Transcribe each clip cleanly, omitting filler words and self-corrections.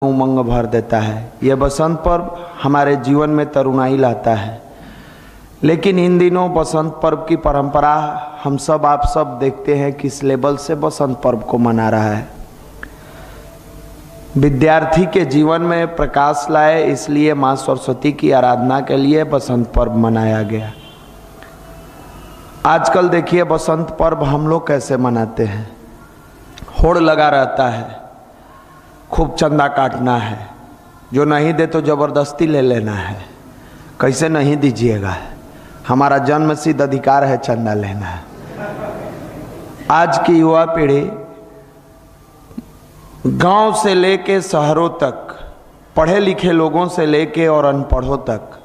उमंग भर देता है। यह बसंत पर्व हमारे जीवन में तरुणाई लाता है। लेकिन इन दिनों बसंत पर्व की परंपरा हम सब आप सब देखते हैं किस लेवल से बसंत पर्व को मना रहा है। विद्यार्थी के जीवन में प्रकाश लाए, इसलिए माँ सरस्वती की आराधना के लिए बसंत पर्व मनाया गया। आजकल देखिए बसंत पर्व हम लोग कैसे मनाते हैं। होड़ लगा रहता है, खूब चंदा काटना है, जो नहीं दे तो जबरदस्ती ले लेना है। कैसे नहीं दीजिएगा, हमारा जन्म सिद्ध अधिकार है चंदा लेना है। आज की युवा पीढ़ी गांव से लेके शहरों तक, पढ़े लिखे लोगों से लेके और अनपढ़ों तक,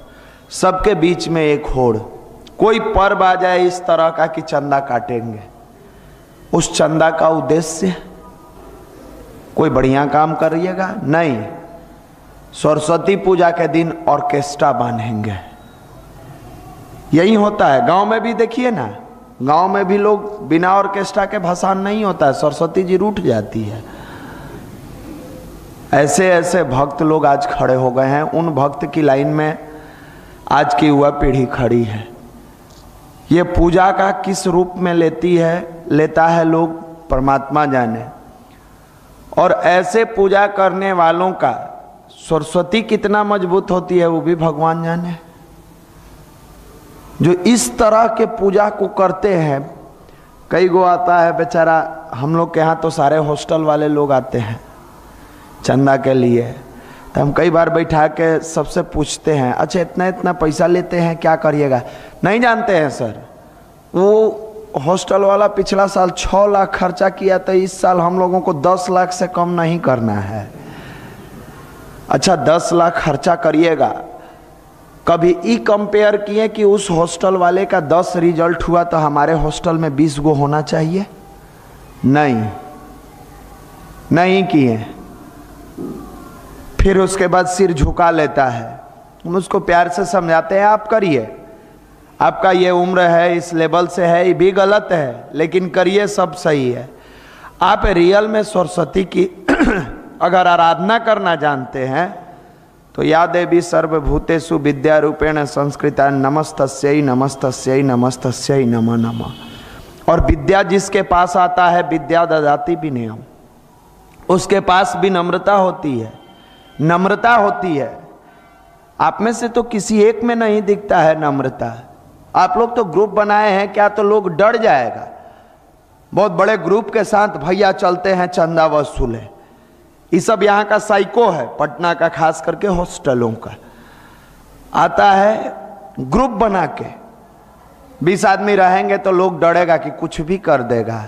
सबके बीच में एक होड़। कोई पर्व आ जाए इस तरह का कि चंदा काटेंगे। उस चंदा का उद्देश्य कोई बढ़िया काम करिएगा नहीं, सरस्वती पूजा के दिन ऑर्केस्ट्रा बांधेंगे। यही होता है। गांव में भी देखिए ना, गांव में भी लोग बिना ऑर्केस्ट्रा के भसान नहीं होता है, सरस्वती जी रूठ जाती है। ऐसे ऐसे भक्त लोग आज खड़े हो गए हैं। उन भक्त की लाइन में आज की युवा पीढ़ी खड़ी है। ये पूजा का किस रूप में लेता है लोग परमात्मा जाने। और ऐसे पूजा करने वालों का सरस्वती कितना मजबूत होती है वो भी भगवान जाने। जो इस तरह के पूजा को करते हैं, कई गो आता है बेचारा। हम लोग के यहाँ तो सारे हॉस्टल वाले लोग आते हैं चंदा के लिए, तो हम कई बार बैठा के सबसे पूछते हैं, अच्छा इतना इतना पैसा लेते हैं क्या करिएगा। नहीं जानते हैं सर। वो हॉस्टल वाला पिछला साल 6 लाख खर्चा किया, तो इस साल हम लोगों को 10 लाख से कम नहीं करना है। अच्छा 10 लाख खर्चा करिएगा, कभी ई कंपेयर किए कि उस हॉस्टल वाले का 10 रिजल्ट हुआ तो हमारे हॉस्टल में 20 गो होना चाहिए? नहीं किए। फिर उसके बाद सिर झुका लेता है। हम उसको प्यार से समझाते हैं, आप करिए, आपका ये उम्र है, इस लेवल से है, ये भी गलत है, लेकिन करिए, सब सही है। आप रियल में सरस्वती की अगर आराधना करना जानते हैं तो या देवी सर्वभूतेषु विद्या रूपेण संस्कृता नमस्तस्यै नमस्तस्यै नमस्तस्यै नमः नमः। और विद्या जिसके पास आता है विद्या ददाति विनयम, उसके पास भी नम्रता होती है, नम्रता होती है। आप में से तो किसी एक में नहीं दिखता है नम्रता। आप लोग तो ग्रुप बनाए हैं क्या, तो लोग डर जाएगा। बहुत बड़े ग्रुप के साथ भैया चलते हैं चंदा वसूले। ये सब यहाँ का साइको है, पटना का, खास करके हॉस्टलों का। आता है ग्रुप बना के, 20 आदमी रहेंगे तो लोग डरेगा कि कुछ भी कर देगा।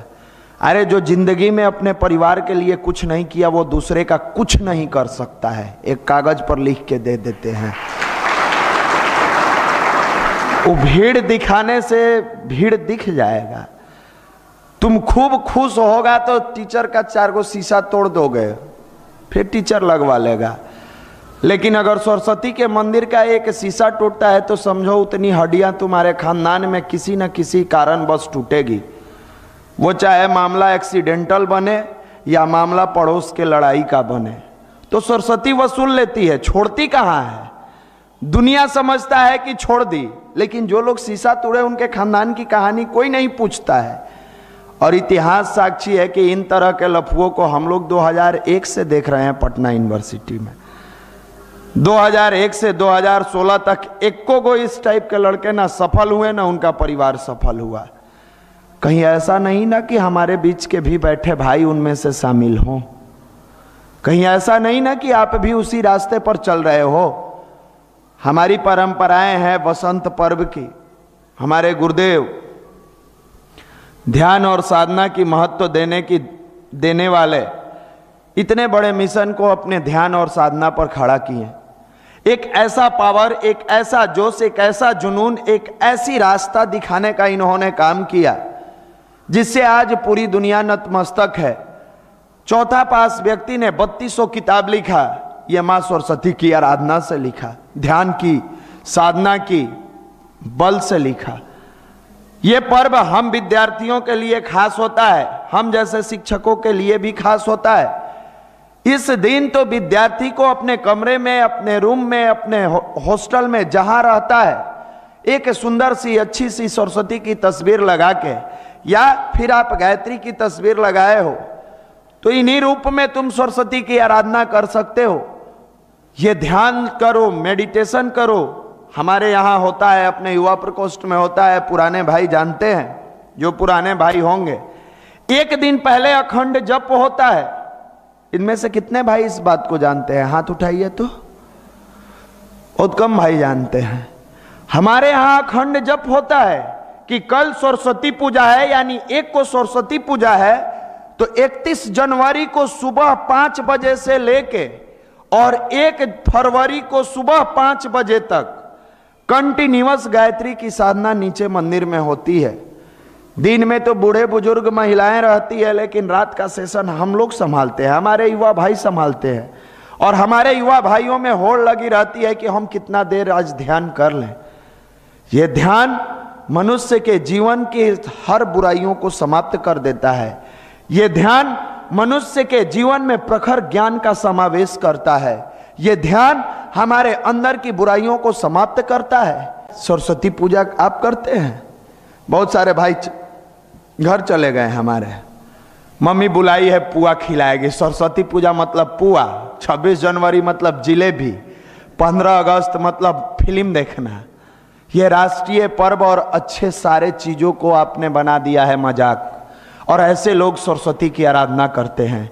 अरे जो जिंदगी में अपने परिवार के लिए कुछ नहीं किया वो दूसरे का कुछ नहीं कर सकता है। एक कागज पर लिख के दे देते हैं। वो भीड़ दिखाने से भीड़ दिख जाएगा। तुम खूब खुश होगा तो टीचर का 4 गो शीशा तोड़ दोगे, फिर टीचर लगवा लेगा। लेकिन अगर सरस्वती के मंदिर का एक शीशा टूटता है तो समझो उतनी हड्डियां तुम्हारे खानदान में किसी न किसी कारण बस टूटेगी। वो चाहे मामला एक्सीडेंटल बने या मामला पड़ोस के लड़ाई का बने, तो सरस्वती वसूल लेती है, छोड़ती कहाँ है। दुनिया समझता है कि छोड़ दी, लेकिन जो लोग शीशा तोड़े उनके खानदान की कहानी कोई नहीं पूछता है। और इतिहास साक्षी है कि इन तरह के लफुओं को हम लोग 2001 से देख रहे हैं पटना यूनिवर्सिटी में। 2001 से 2016 तक एको को इस टाइप के लड़के ना सफल हुए, ना उनका परिवार सफल हुआ। कहीं ऐसा नहीं ना कि हमारे बीच के भी बैठे भाई उनमें से शामिल हों। कहीं ऐसा नहीं ना कि आप भी उसी रास्ते पर चल रहे हो। हमारी परंपराएं हैं बसंत पर्व की। हमारे गुरुदेव ध्यान और साधना की महत्व देने वाले इतने बड़े मिशन को अपने ध्यान और साधना पर खड़ा किए। एक ऐसा पावर, एक ऐसा जोश, एक ऐसा जुनून, एक ऐसी रास्ता दिखाने का इन्होंने काम किया जिससे आज पूरी दुनिया नतमस्तक है। चौथा पास व्यक्ति ने 3200 किताब लिखा। यह माँ सरस्वती की आराधना से लिखा, ध्यान की, साधना की बल से लिखा। ये पर्व हम विद्यार्थियों के लिए खास होता है, हम जैसे शिक्षकों के लिए भी खास होता है। इस दिन तो विद्यार्थी को अपने कमरे में, अपने रूम में, अपने हॉस्टल में जहां रहता है, एक सुंदर सी अच्छी सी सरस्वती की तस्वीर लगा के, या फिर आप गायत्री की तस्वीर लगाए हो तो इन्हीं रूप में तुम सरस्वती की आराधना कर सकते हो। ये ध्यान करो, मेडिटेशन करो। हमारे यहाँ होता है, अपने युवा प्रकोष्ठ में होता है, पुराने भाई जानते हैं, जो पुराने भाई होंगे, एक दिन पहले अखंड जप होता है। इनमें से कितने भाई इस बात को जानते हैं? हाथ उठाइए तो। बहुत कम भाई जानते हैं। हमारे यहां अखंड जप होता है कि कल सरस्वती पूजा है, यानी 1 को सरस्वती पूजा है, तो 31 जनवरी को सुबह 5 बजे से लेके और 1 फरवरी को सुबह 5 बजे तक कंटिन्यूअस गायत्री की साधना नीचे मंदिर में होती है। दिन में तो बूढ़े बुजुर्ग महिलाएं रहती है, लेकिन रात का सेशन हम लोग संभालते हैं, हमारे युवा भाई संभालते हैं। और हमारे युवा भाइयों में होड़ लगी रहती है कि हम कितना देर आज ध्यान कर लें। यह ध्यान मनुष्य के जीवन की हर बुराइयों को समाप्त कर देता है। यह ध्यान मनुष्य के जीवन में प्रखर ज्ञान का समावेश करता है। यह ध्यान हमारे अंदर की बुराइयों को समाप्त करता है। सरस्वती पूजा आप करते हैं? बहुत सारे भाई घर चले गए हमारे, मम्मी बुलाई है, पुआ खिलाएगी। सरस्वती पूजा मतलब पुआ, 26 जनवरी मतलब जिलेबी, 15 अगस्त मतलब फिल्म देखना। ये राष्ट्रीय पर्व और अच्छे सारे चीजों को आपने बना दिया है मजाक, और ऐसे लोग सरस्वती की आराधना करते हैं।